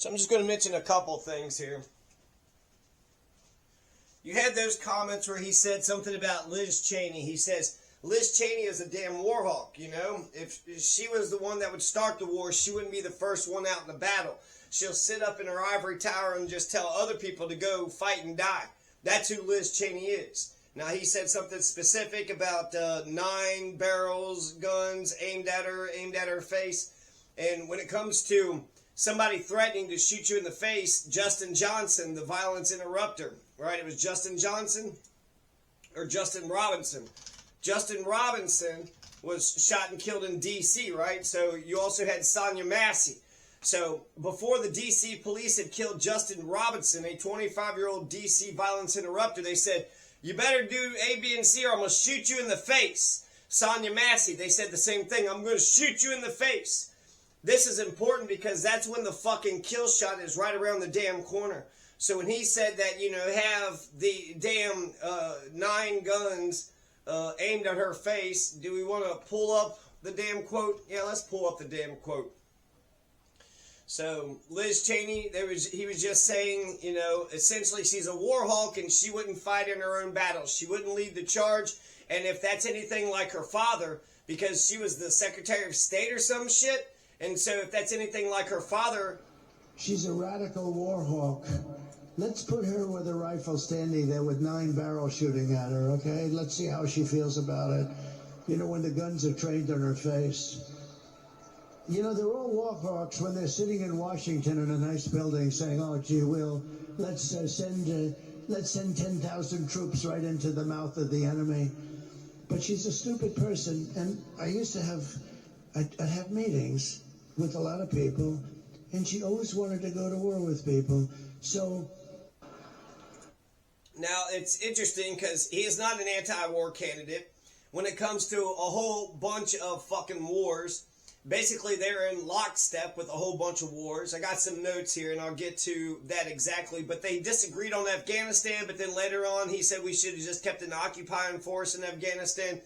So I'm just going to mention a couple things here. You had those comments where he said something about Liz Cheney. He says, Liz Cheney is a damn war hawk, you know? If she was the one that would start the war, she wouldn't be the first one out in the battle. She'll sit up in her ivory tower and just tell other people to go fight and die. That's who Liz Cheney is. Now, he said something specific about 9 barrels, guns aimed at her face. And when it comes to somebody threatening to shoot you in the face, Justin Johnson, the violence interrupter, right? It was Justin Johnson or Justin Robinson. Justin Robinson was shot and killed in D.C., right? So you also had Sonia Massey. So before the D.C. police had killed Justin Robinson, a 25-year-old D.C. violence interrupter, they said, you better do A, B, and C or I'm going to shoot you in the face. Sonia Massey, they said the same thing. I'm going to shoot you in the face. This is important because that's when the fucking kill shot is right around the damn corner. So when he said that, you know, have the damn 9 guns aimed at her face, do we want to pull up the damn quote? Yeah, let's pull up the damn quote. So Liz Cheney, he was just saying, you know, essentially she's a war hawk and she wouldn't fight in her own battles. She wouldn't lead the charge. And if that's anything like her father, because she was the Secretary of State or some shit, and so if that's anything like her father... She's a radical war hawk. Let's put her with a rifle standing there with 9 barrels shooting at her, okay? Let's see how she feels about it. You know, when the guns are trained on her face. You know, they're all war hawks when they're sitting in Washington in a nice building saying, oh, gee, let's send 10,000 troops right into the mouth of the enemy. But she's a stupid person, and I used to I'd have meetings with a lot of people, and she always wanted to go to war with people. So now it's interesting because he is not an anti-war candidate. When it comes to a whole bunch of fucking wars, basically they're in lockstep with a whole bunch of wars. I got some notes here and I'll get to that exactly, but they disagreed on Afghanistan, but then later on he said we should have just kept an occupying force in Afghanistan.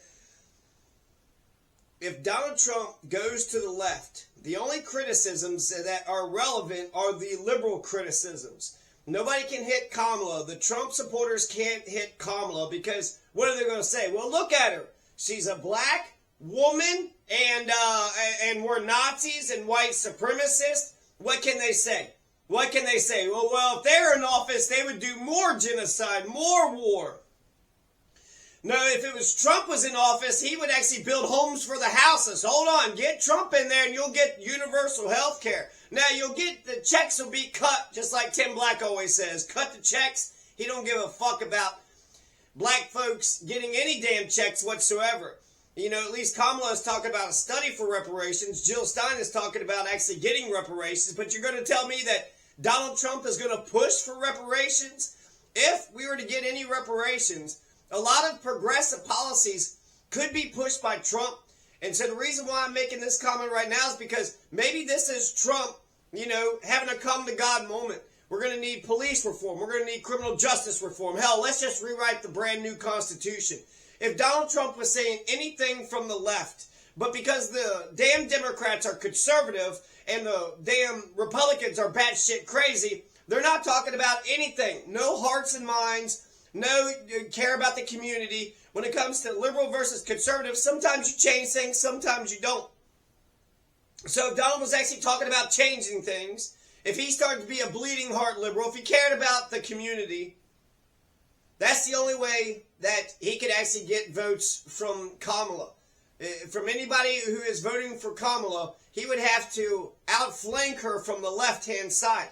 If Donald Trump goes to the left, the only criticisms that are relevant are the liberal criticisms. Nobody can hit Kamala. The Trump supporters can't hit Kamala because what are they going to say? Well, look at her. She's a black woman and we're Nazis and white supremacists. What can they say? What can they say? Well, if they were in office, they would do more genocide, more war. No, if it was Trump was in office, he would actually build homes for the houses. Hold on, get Trump in there and you'll get universal health care. Now, you'll get, the checks will be cut, just like Tim Black always says. Cut the checks. He don't give a fuck about black folks getting any damn checks whatsoever. You know, at least Kamala is talking about a study for reparations. Jill Stein is talking about actually getting reparations. But you're going to tell me that Donald Trump is going to push for reparations? If we were to get any reparations, a lot of progressive policies could be pushed by Trump. And so the reason why I'm making this comment right now is because maybe this is Trump, you know, having a come to God moment. We're going to need police reform. We're going to need criminal justice reform. Hell, let's just rewrite the brand new Constitution. If Donald Trump was saying anything from the left, but because the damn Democrats are conservative and the damn Republicans are batshit crazy, they're not talking about anything. No hearts and minds. No care about the community. When it comes to liberal versus conservative, sometimes you change things, sometimes you don't. So if Donald was actually talking about changing things, if he started to be a bleeding heart liberal, if he cared about the community, that's the only way that he could actually get votes from Kamala. From anybody who is voting for Kamala, he would have to outflank her from the left-hand side.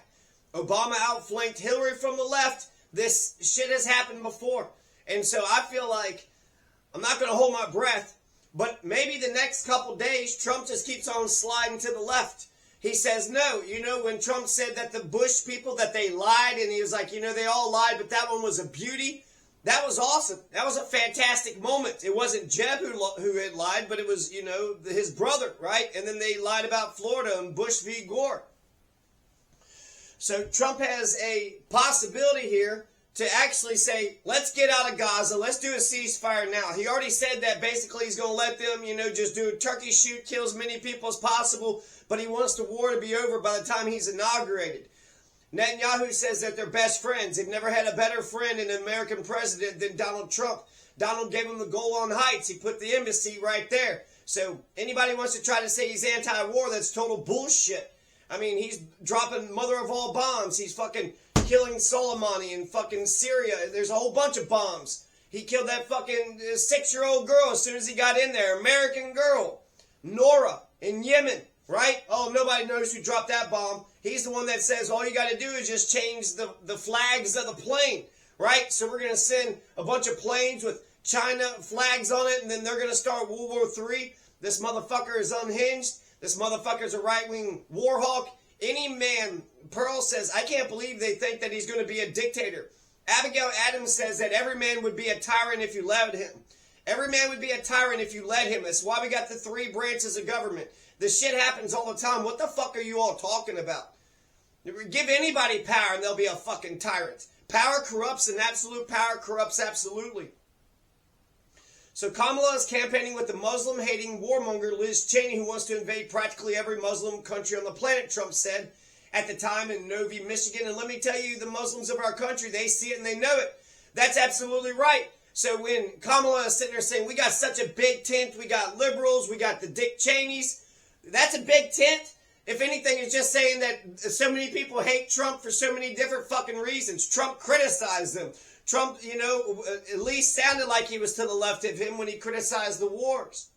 Obama outflanked Hillary from the left. This shit has happened before. And so I feel like I'm not going to hold my breath, but maybe the next couple days, Trump just keeps on sliding to the left. He says, no, you know, when Trump said that the Bush people, that they lied, and he was like, you know, they all lied, but that one was a beauty. That was awesome. That was a fantastic moment. It wasn't Jeb who had lied, but it was, you know, his brother, right? And then they lied about Florida and Bush v. Gore. So Trump has a possibility here to actually say, let's get out of Gaza. Let's do a ceasefire now. He already said that basically he's going to let them, you know, just do a turkey shoot, kill as many people as possible. But he wants the war to be over by the time he's inaugurated. Netanyahu says that they're best friends. They've never had a better friend in an American president than Donald Trump. Donald gave him the Golan Heights. He put the embassy right there. So anybody wants to try to say he's anti-war, that's total bullshit. I mean, he's dropping mother of all bombs. He's fucking killing Soleimani in fucking Syria. There's a whole bunch of bombs. He killed that fucking 6-year-old girl as soon as he got in there. American girl. Nora in Yemen, right? Oh, nobody knows who dropped that bomb. He's the one that says all you got to do is just change the flags of the plane, right? So we're going to send a bunch of planes with China flags on it, and then they're going to start World War III. This motherfucker is unhinged. This motherfucker's a right-wing war hawk. Any man, Pearl says, I can't believe they think that he's going to be a dictator. Abigail Adams says that every man would be a tyrant if you let him. Every man would be a tyrant if you let him. That's why we got the 3 branches of government. This shit happens all the time. What the fuck are you all talking about? Give anybody power and they'll be a fucking tyrant. Power corrupts and absolute power corrupts absolutely. So Kamala is campaigning with the Muslim-hating warmonger Liz Cheney, who wants to invade practically every Muslim country on the planet, Trump said at the time in Novi, Michigan. And let me tell you, the Muslims of our country, they see it and they know it. That's absolutely right. So when Kamala is sitting there saying, we got such a big tent, we got liberals, we got the Dick Cheneys, that's a big tent. If anything, it's just saying that so many people hate Trump for so many different fucking reasons. Trump criticized them. Trump, you know, at least sounded like he was to the left of him when he criticized the wars.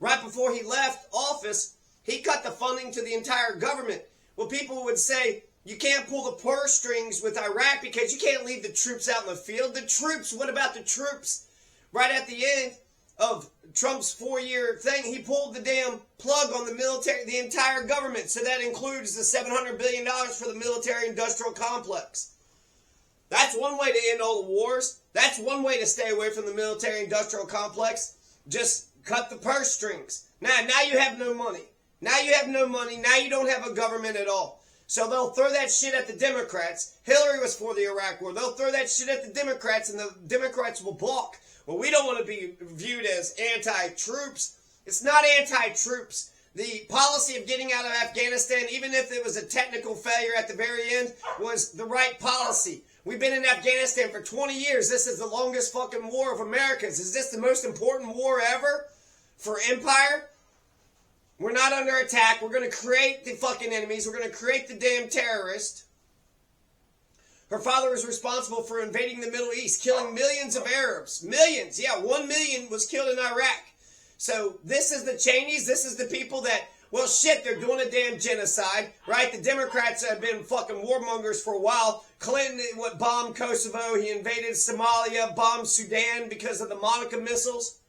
Right before he left office, he cut the funding to the entire government. Well, people would say, you can't pull the purse strings with Iraq because you can't leave the troops out in the field. The troops, what about the troops? Right at the end of Trump's 4-year thing, he pulled the damn plug on the military, the entire government. So that includes the $700 billion for the military-industrial complex. That's one way to end all the wars. That's one way to stay away from the military-industrial complex. Just cut the purse strings. Now you have no money. Now you have no money. Now you don't have a government at all. So they'll throw that shit at the Democrats. Hillary was for the Iraq War. They'll throw that shit at the Democrats, and the Democrats will balk. Well, we don't want to be viewed as anti-troops. It's not anti-troops. The policy of getting out of Afghanistan, even if it was a technical failure at the very end, was the right policy. We've been in Afghanistan for 20 years. This is the longest fucking war of Americans. Is this the most important war ever for empire? We're not under attack. We're going to create the fucking enemies. We're going to create the damn terrorists. Her father was responsible for invading the Middle East, killing millions of Arabs. Millions. Yeah, 1 million was killed in Iraq. So this is the Cheneys. This is the people that, well, shit, they're doing a damn genocide, right? The Democrats have been fucking warmongers for a while. Clinton bombed Kosovo. He invaded Somalia, bombed Sudan because of the Monica missiles.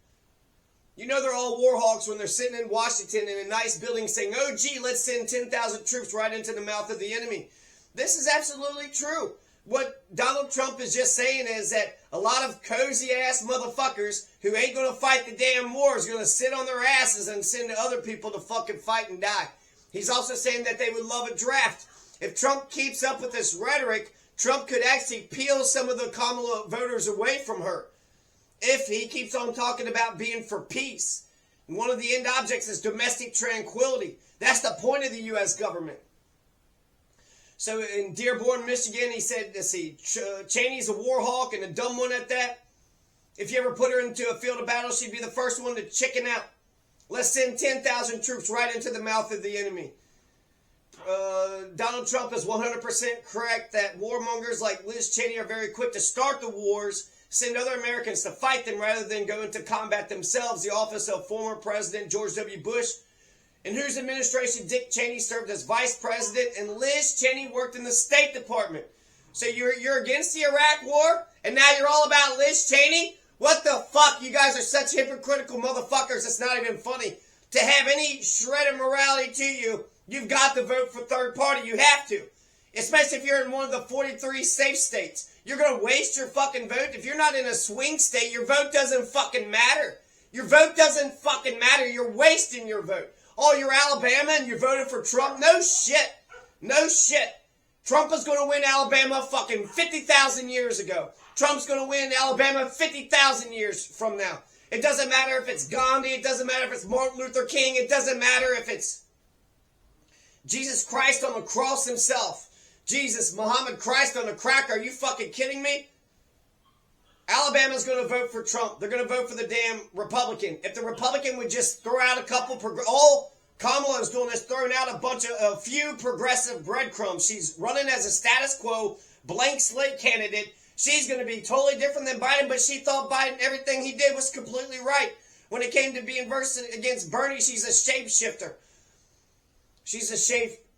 You know they're all war hawks when they're sitting in Washington in a nice building saying, oh, gee, let's send 10,000 troops right into the mouth of the enemy. This is absolutely true. What Donald Trump is just saying is that a lot of cozy-ass motherfuckers who ain't going to fight the damn war is going to sit on their asses and send other people to fucking fight and die. He's also saying that they would love a draft. If Trump keeps up with this rhetoric, Trump could actually peel some of the Kamala voters away from her. If he keeps on talking about being for peace. And one of the end objects is domestic tranquility. That's the point of the U.S. government. So in Dearborn, Michigan, he said, let's see, Cheney's a war hawk and a dumb one at that. If you ever put her into a field of battle, she'd be the first one to chicken out. Let's send 10,000 troops right into the mouth of the enemy. Donald Trump is 100% correct that warmongers like Liz Cheney are very quick to start the wars, send other Americans to fight them rather than go into combat themselves. The office of former President George W. Bush, in whose administration Dick Cheney served as vice president, and Liz Cheney worked in the State Department. So you're against the Iraq war, and now you're all about Liz Cheney? What the fuck? You guys are such hypocritical motherfuckers, it's not even funny. To have any shred of morality to you, you've got to vote for third party. You have to. Especially if you're in one of the 43 safe states. You're going to waste your fucking vote. If you're not in a swing state, your vote doesn't fucking matter. Your vote doesn't fucking matter. You're wasting your vote. Oh, you're Alabama and you voted for Trump? No shit. No shit. Trump is going to win Alabama fucking 50,000 years ago. Trump's going to win Alabama 50,000 years from now. It doesn't matter if it's Gandhi. It doesn't matter if it's Martin Luther King. It doesn't matter if it's Jesus Christ on the cross himself. Jesus, Muhammad Christ on a cracker. Are you fucking kidding me? Alabama's going to vote for Trump. They're going to vote for the damn Republican. If the Republican would just throw out a couple, all Kamala is doing is throwing out a few progressive breadcrumbs. She's running as a status quo, blank slate candidate. She's going to be totally different than Biden, but she thought Biden, everything he did was completely right. When it came to being versus against Bernie, she's a shapeshifter. She's a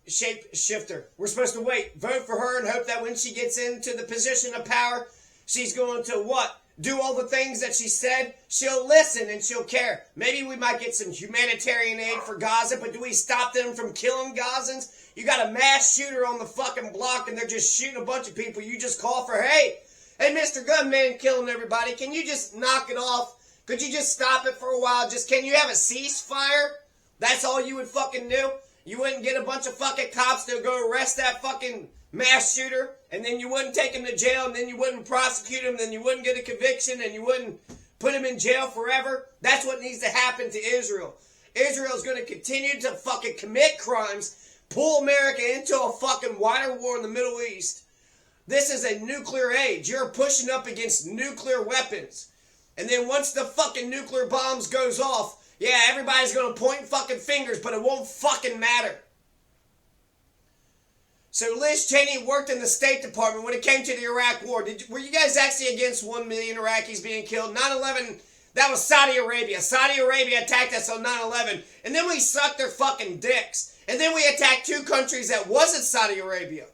shapeshifter. We're supposed to vote for her and hope that when she gets into the position of power, she's going to what? Do all the things that she said? She'll listen and she'll care. Maybe we might get some humanitarian aid for Gaza, but do we stop them from killing Gazans? You got a mass shooter on the fucking block and they're just shooting a bunch of people. You just call for, hey, Mr. Gunman killing everybody. Can you just knock it off? Could you just stop it for a while? Can you have a ceasefire? That's all you would fucking do? You wouldn't get a bunch of fucking cops to go arrest that fucking mass shooter, and then you wouldn't take him to jail, and then you wouldn't prosecute him, then you wouldn't get a conviction, and you wouldn't put him in jail forever. That's what needs to happen to Israel. Israel's going to continue to fucking commit crimes, pull America into a fucking wider war in the Middle East. This is a nuclear age. You're pushing up against nuclear weapons. And then once the fucking nuclear bombs goes off, yeah, everybody's going to point fucking fingers, but it won't fucking matter. So Liz Cheney worked in the State Department when it came to the Iraq War. Were you guys actually against 1 million Iraqis being killed? 9/11, that was Saudi Arabia. Saudi Arabia attacked us on 9/11, and then we sucked their fucking dicks. And then we attacked two countries that wasn't Saudi Arabia.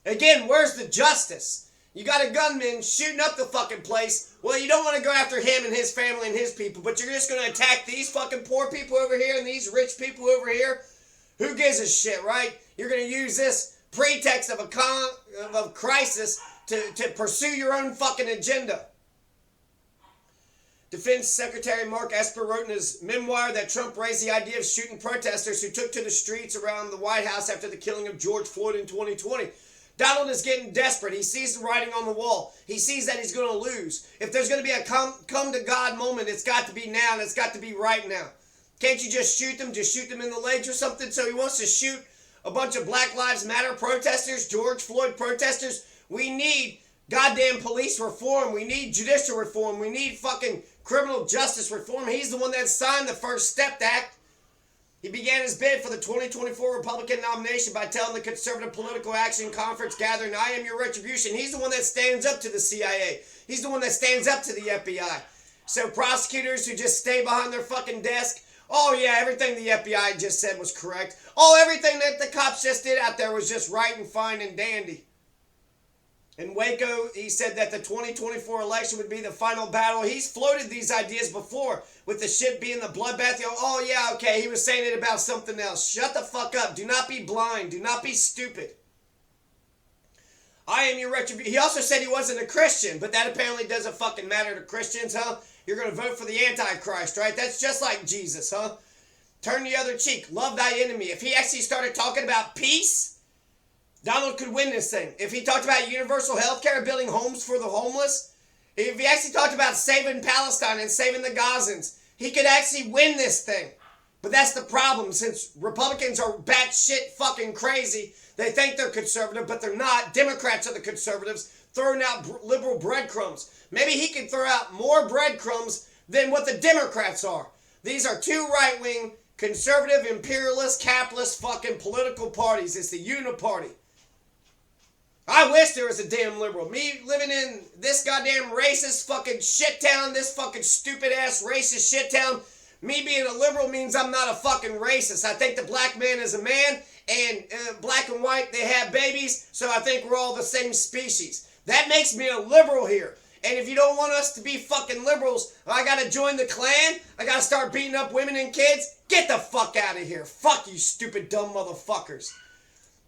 Again, where's the justice? You got a gunman shooting up the fucking place. Well, you don't want to go after him and his family and his people, but you're just going to attack these fucking poor people over here and these rich people over here? Who gives a shit, right? You're going to use this pretext of a crisis to pursue your own fucking agenda. Defense Secretary Mark Esper wrote in his memoir that Trump raised the idea of shooting protesters who took to the streets around the White House after the killing of George Floyd in 2020. Donald is getting desperate. He sees the writing on the wall. He sees that he's going to lose. If there's going to be a come to God moment, it's got to be now, and it's got to be right now. Can't you just shoot them? Just shoot them in the legs or something? So he wants to shoot a bunch of Black Lives Matter protesters, George Floyd protesters. We need goddamn police reform. We need judicial reform. We need fucking criminal justice reform. He's the one that signed the First Step Act. He began his bid for the 2024 Republican nomination by telling the Conservative Political Action Conference gathering, I am your retribution. He's the one that stands up to the CIA. He's the one that stands up to the FBI. So prosecutors who just stay behind their fucking desk, oh yeah, everything the FBI just said was correct. Oh, everything that the cops just did out there was just right and fine and dandy. In Waco, he said that the 2024 election would be the final battle. He's floated these ideas before, with the shit being the bloodbath. Oh yeah, okay, he was saying it about something else. Shut the fuck up. Do not be blind. Do not be stupid. I am your retribution. He also said he wasn't a Christian, but that apparently doesn't fucking matter to Christians, huh? You're going to vote for the Antichrist, right? That's just like Jesus, huh? Turn the other cheek. Love thy enemy. If he actually started talking about peace, Donald could win this thing. If he talked about universal health care, building homes for the homeless, if he actually talked about saving Palestine and saving the Gazans, he could actually win this thing. But that's the problem, since Republicans are batshit fucking crazy. They think they're conservative, but they're not. Democrats are the conservatives, throwing out liberal breadcrumbs. Maybe he could throw out more breadcrumbs than what the Democrats are. These are two right-wing, conservative, imperialist, capitalist fucking political parties. It's the Uniparty. I wish there was a damn liberal. Me living in this goddamn racist fucking shit town, this fucking stupid ass racist shit town. Me being a liberal means I'm not a fucking racist. I think the black man is a man, and black and white, they have babies, so I think we're all the same species. That makes me a liberal here. And if you don't want us to be fucking liberals, I gotta join the Klan, I gotta start beating up women and kids. Get the fuck out of here. Fuck you stupid dumb motherfuckers.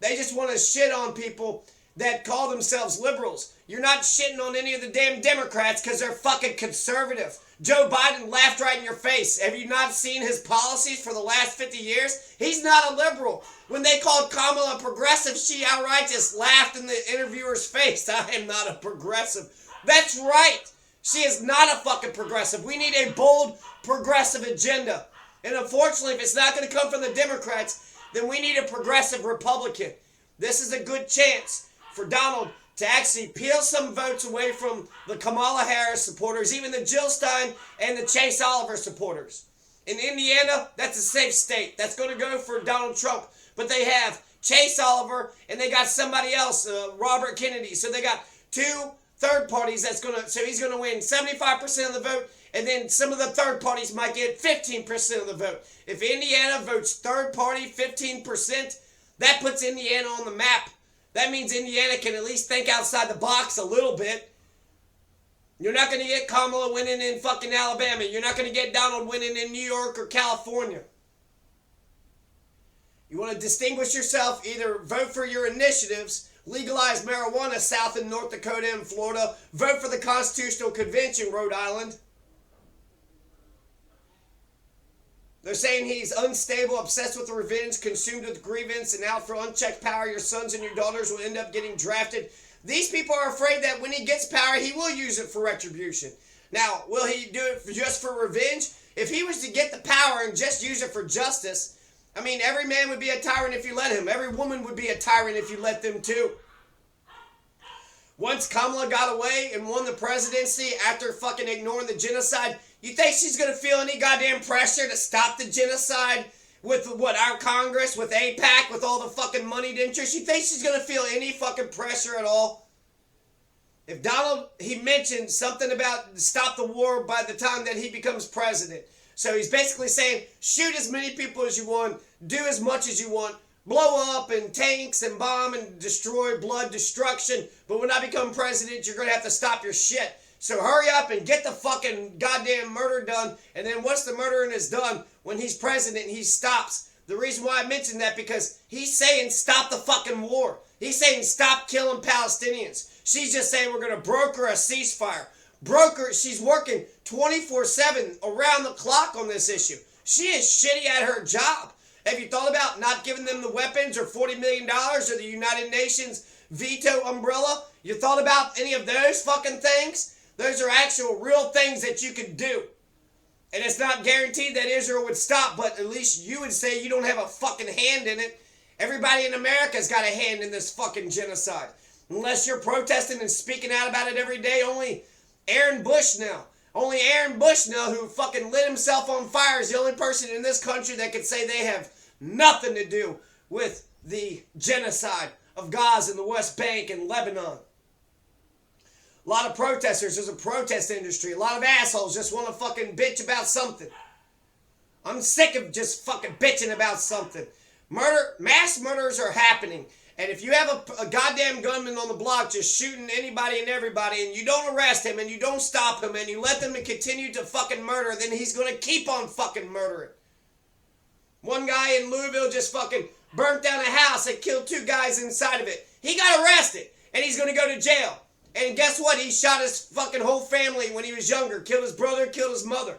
They just want to shit on people that call themselves liberals. You're not shitting on any of the damn Democrats because they're fucking conservative. Joe Biden laughed right in your face. Have you not seen his policies for the last 50 years? He's not a liberal. When they called Kamala a progressive, she outright just laughed in the interviewer's face. I am not a progressive. That's right. She is not a fucking progressive. We need a bold progressive agenda. And unfortunately, if it's not going to come from the Democrats, then we need a progressive Republican. This is a good chance for Donald to actually peel some votes away from the Kamala Harris supporters, even the Jill Stein and the Chase Oliver supporters. In Indiana, that's a safe state. That's going to go for Donald Trump. But they have Chase Oliver and they got somebody else, Robert Kennedy. So they got two third parties so he's going to win 75% of the vote, and then some of the third parties might get 15% of the vote. If Indiana votes third party 15%, that puts Indiana on the map. That means Indiana can at least think outside the box a little bit. You're not going to get Kamala winning in fucking Alabama. You're not going to get Donald winning in New York or California. You want to distinguish yourself, either vote for your initiatives, legalize marijuana south in North Dakota and Florida, vote for the Constitutional Convention, Rhode Island. They're saying he's unstable, obsessed with revenge, consumed with grievance, and out for unchecked power. Your sons and your daughters will end up getting drafted. These people are afraid that when he gets power, he will use it for retribution. Now, will he do it just for revenge? If he was to get the power and just use it for justice, I mean, every man would be a tyrant if you let him. Every woman would be a tyrant if you let them too. Once Kamala got away and won the presidency after fucking ignoring the genocide, you think she's going to feel any goddamn pressure to stop the genocide with our Congress, with AIPAC, with all the fucking moneyed interests? You think she's going to feel any fucking pressure at all? If Donald, he mentioned something about stop the war by the time that he becomes president. So he's basically saying, shoot as many people as you want, do as much as you want, blow up in tanks and bomb and destroy, blood destruction, but when I become president, you're going to have to stop your shit. So hurry up and get the fucking goddamn murder done, and then once the murdering is done, when he's president, he stops. The reason why I mentioned that, because he's saying stop the fucking war. He's saying stop killing Palestinians. She's just saying we're going to broker a ceasefire. She's working 24/7 around the clock on this issue. She is shitty at her job. Have you thought about not giving them the weapons or $40 million or the United Nations veto umbrella? You thought about any of those fucking things? Those are actual real things that you can do. And it's not guaranteed that Israel would stop, but at least you would say you don't have a fucking hand in it. Everybody in America's got a hand in this fucking genocide. Unless you're protesting and speaking out about it every day, only Aaron Bush now, who fucking lit himself on fire, is the only person in this country that could say they have nothing to do with the genocide of Gaza and the West Bank and Lebanon. A lot of protesters, there's a protest industry. A lot of assholes just want to fucking bitch about something. I'm sick of just fucking bitching about something. Mass murders are happening. And if you have a goddamn gunman on the block just shooting anybody and everybody, and you don't arrest him and you don't stop him and you let them continue to fucking murder, then he's going to keep on fucking murdering. One guy in Louisville just fucking burnt down a house and killed 2 guys inside of it. He got arrested and he's going to go to jail. And guess what? He shot his fucking whole family when he was younger. Killed his brother, killed his mother.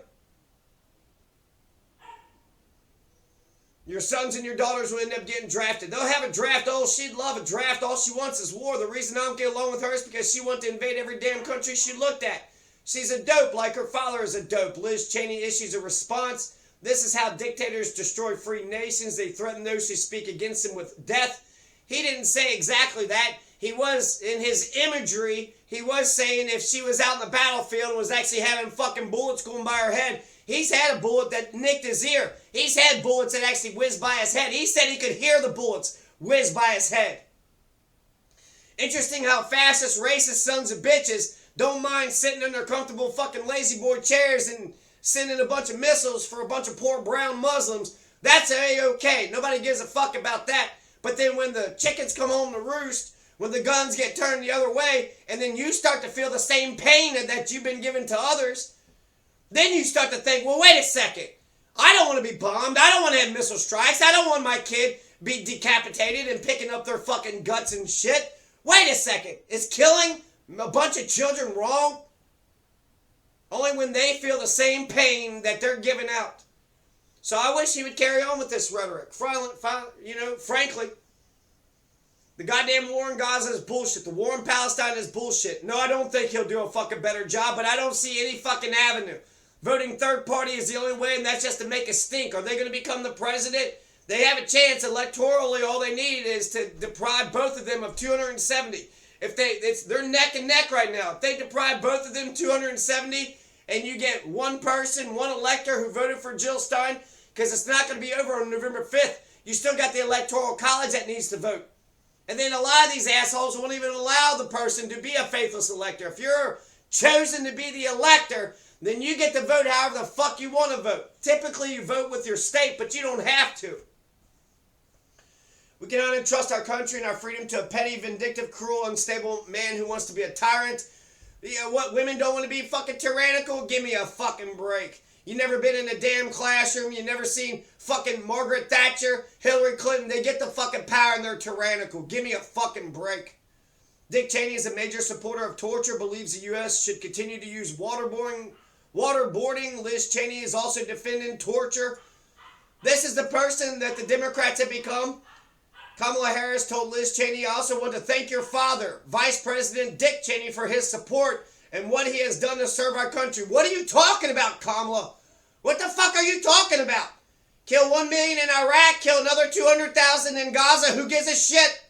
Your sons and your daughters will end up getting drafted. They'll have a draft. Oh, she'd love a draft. All she wants is war. The reason I don't get along with her is because she wants to invade every damn country she looked at. She's a dope like her father is a dope. Liz Cheney issues a response. This is how dictators destroy free nations. They threaten those who speak against them with death. He didn't say exactly that. He was, in his imagery, he was saying if she was out in the battlefield and was actually having fucking bullets going by her head. He's had a bullet that nicked his ear. He's had bullets that actually whizzed by his head. He said he could hear the bullets whiz by his head. Interesting how fascist, racist sons of bitches don't mind sitting in their comfortable fucking lazy boy chairs and sending a bunch of missiles for a bunch of poor brown Muslims. That's A-okay. Nobody gives a fuck about that. But then when the chickens come home to roost, when the guns get turned the other way, and then you start to feel the same pain that you've been given to others, then you start to think, well, wait a second. I don't want to be bombed. I don't want to have missile strikes. I don't want my kid be decapitated and picking up their fucking guts and shit. Wait a second. Is killing a bunch of children wrong? Only when they feel the same pain that they're giving out. So I wish he would carry on with this rhetoric. Frankly, the goddamn war in Gaza is bullshit. The war in Palestine is bullshit. No, I don't think he'll do a fucking better job, but I don't see any fucking avenue. Voting third party is the only way, and that's just to make a stink. Are they going to become the president? They have a chance electorally. All they need is to deprive both of them of 270. They're neck and neck right now. If they deprive both of them 270, and you get one person, one elector who voted for Jill Stein, because it's not going to be over on November 5th. You still got the Electoral College that needs to vote. And then a lot of these assholes won't even allow the person to be a faithless elector. If you're chosen to be the elector, then you get to vote however the fuck you want to vote. Typically, you vote with your state, but you don't have to. We cannot entrust our country and our freedom to a petty, vindictive, cruel, unstable man who wants to be a tyrant. What, women don't want to be fucking tyrannical? Give me a fucking break. You never been in a damn classroom. You never seen fucking Margaret Thatcher, Hillary Clinton. They get the fucking power and they're tyrannical. Give me a fucking break. Dick Cheney is a major supporter of torture, believes the U.S. should continue to use waterboarding. Liz Cheney is also defending torture. This is the person that the Democrats have become. Kamala Harris told Liz Cheney, I also want to thank your father, Vice President Dick Cheney, for his support and what he has done to serve our country. What are you talking about, Kamala? What the fuck are you talking about? Kill 1 million in Iraq, kill another 200,000 in Gaza. Who gives a shit?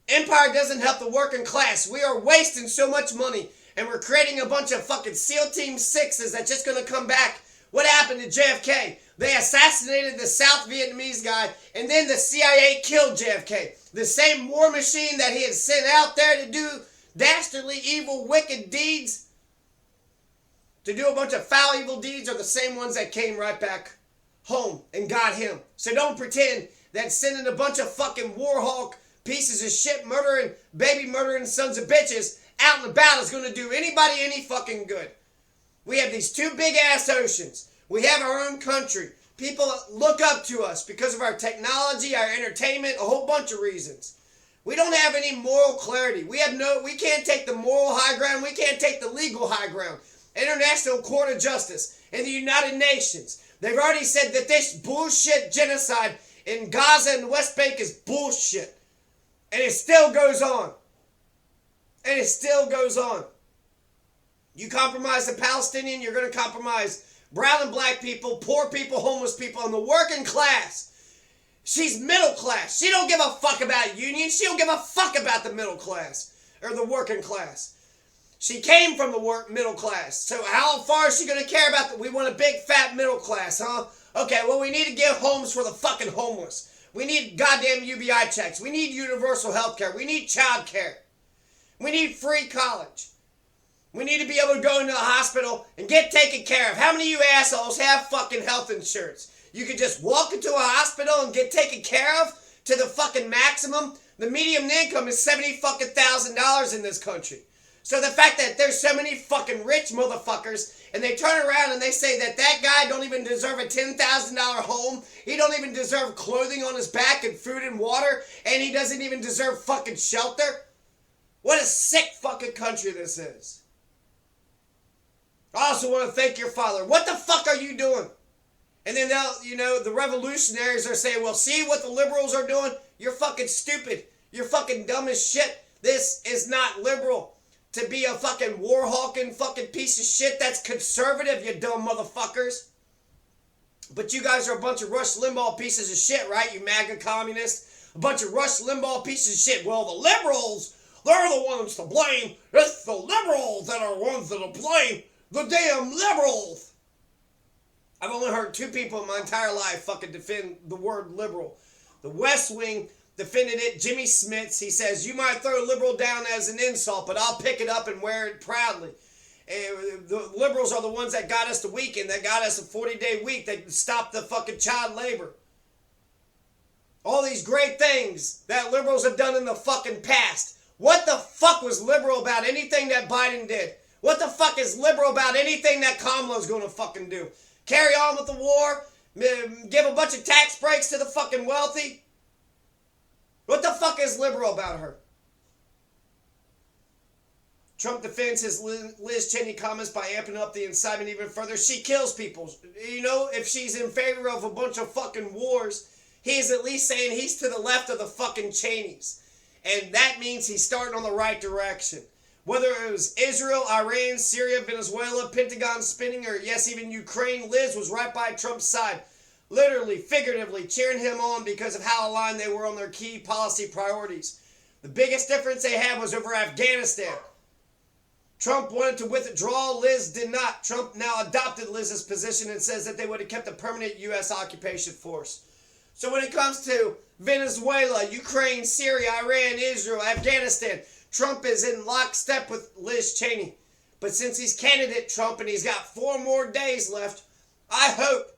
Empire doesn't help the working class. We are wasting so much money, and we're creating a bunch of fucking SEAL Team 6s that's just going to come back. What happened to JFK? They assassinated the South Vietnamese guy, and then the CIA killed JFK. The same war machine that he had sent out there to do dastardly, evil, wicked deeds, to do a bunch of foul, evil deeds, are the same ones that came right back home and got him. So don't pretend that sending a bunch of fucking war hawk pieces of shit, murdering, baby murdering sons of bitches out and about is going to do anybody any fucking good. We have these two big ass oceans. We have our own country. People look up to us because of our technology, our entertainment, a whole bunch of reasons. We don't have any moral clarity. We can't take the moral high ground. We can't take the legal high ground. International Court of Justice and the United Nations. They've already said that this bullshit genocide in Gaza and the West Bank is bullshit. And it still goes on. And it still goes on. You compromise the Palestinian, you're going to compromise brown and black people, poor people, homeless people, and the working class. She's middle class. She don't give a fuck about unions. She don't give a fuck about the middle class or the working class. She came from the middle class. So how far is she going to care about that? We want a big fat middle class, huh? Okay, well, we need to give homes for the fucking homeless. We need goddamn UBI checks. We need universal health care. We need child care. We need free college. We need to be able to go into a hospital and get taken care of. How many of you assholes have fucking health insurance? You could just walk into a hospital and get taken care of to the fucking maximum. The median income is $70,000 in this country. So the fact that there's so many fucking rich motherfuckers and they turn around and they say that that guy don't even deserve a $10,000 home, he don't even deserve clothing on his back and food and water, and he doesn't even deserve fucking shelter. What a sick fucking country this is. I also want to thank your father. What the fuck are you doing? And then the revolutionaries are saying, well, see what the liberals are doing? You're fucking stupid. You're fucking dumb as shit. This is not liberal. To be a fucking war-hawking fucking piece of shit, that's conservative, you dumb motherfuckers. But you guys are a bunch of Rush Limbaugh pieces of shit, right? You MAGA communists. A bunch of Rush Limbaugh pieces of shit. Well, the liberals, they're the ones to blame. It's the liberals that are ones that are blame. The damn liberals! I've only heard two people in my entire life fucking defend the word liberal. The West Wing defended it. Jimmy Smits, he says, you might throw liberal down as an insult, but I'll pick it up and wear it proudly. And the liberals are the ones that got us the weekend, that got us a 40-day week, that stopped the fucking child labor. All these great things that liberals have done in the fucking past. What the fuck was liberal about anything that Biden did? What the fuck is liberal about anything that Kamala's going to fucking do? Carry on with the war? Give a bunch of tax breaks to the fucking wealthy? What the fuck is liberal about her? Trump defends his Liz Cheney comments by amping up the incitement even further. She kills people. You know, if she's in favor of a bunch of fucking wars, he's at least saying he's to the left of the fucking Cheneys. And that means he's starting on the right direction. Whether it was Israel, Iran, Syria, Venezuela, Pentagon spinning, or yes, even Ukraine, Liz was right by Trump's side. literally, figuratively cheering him on because of how aligned they were on their key policy priorities. The biggest difference they had was over Afghanistan. Trump wanted to withdraw. Liz did not. Trump now adopted Liz's position and says that they would have kept a permanent U.S. occupation force. So when it comes to Venezuela, Ukraine, Syria, Iran, Israel, Afghanistan, Trump is in lockstep with Liz Cheney. But since he's candidate Trump and he's got 4 more days left, I hope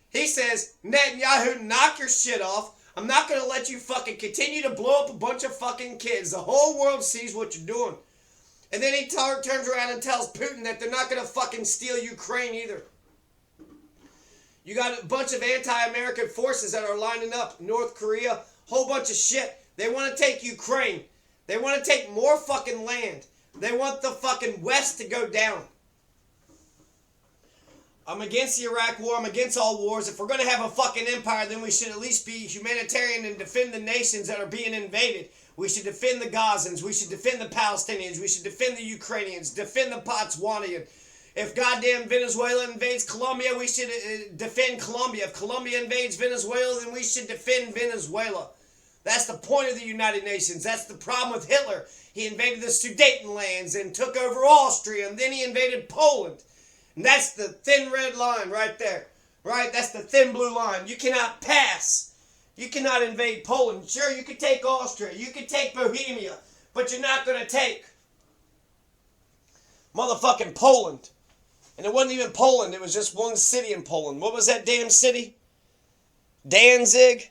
he says, Netanyahu, knock your shit off. I'm not going to let you fucking continue to blow up a bunch of fucking kids. The whole world sees what you're doing. And then he turns around and tells Putin that they're not going to fucking steal Ukraine either. You got a bunch of anti-American forces that are lining up. North Korea, whole bunch of shit. They want to take Ukraine. They want to take more fucking land. They want the fucking West to go down. I'm against the Iraq war. I'm against all wars. If we're going to have a fucking empire, then we should at least be humanitarian and defend the nations that are being invaded. We should defend the Gazans. We should defend the Palestinians. We should defend the Ukrainians. Defend the Botswanians. If goddamn Venezuela invades Colombia, we should defend Colombia. If Colombia invades Venezuela, then we should defend Venezuela. That's the point of the United Nations. That's the problem with Hitler. He invaded the Sudetenlands and took over Austria, and then he invaded Poland. And that's the thin red line right there. Right? That's the thin blue line. You cannot pass. You cannot invade Poland. Sure, you could take Austria. You could take Bohemia. But you're not going to take motherfucking Poland. And it wasn't even Poland. It was just one city in Poland. What was that damn city? Danzig?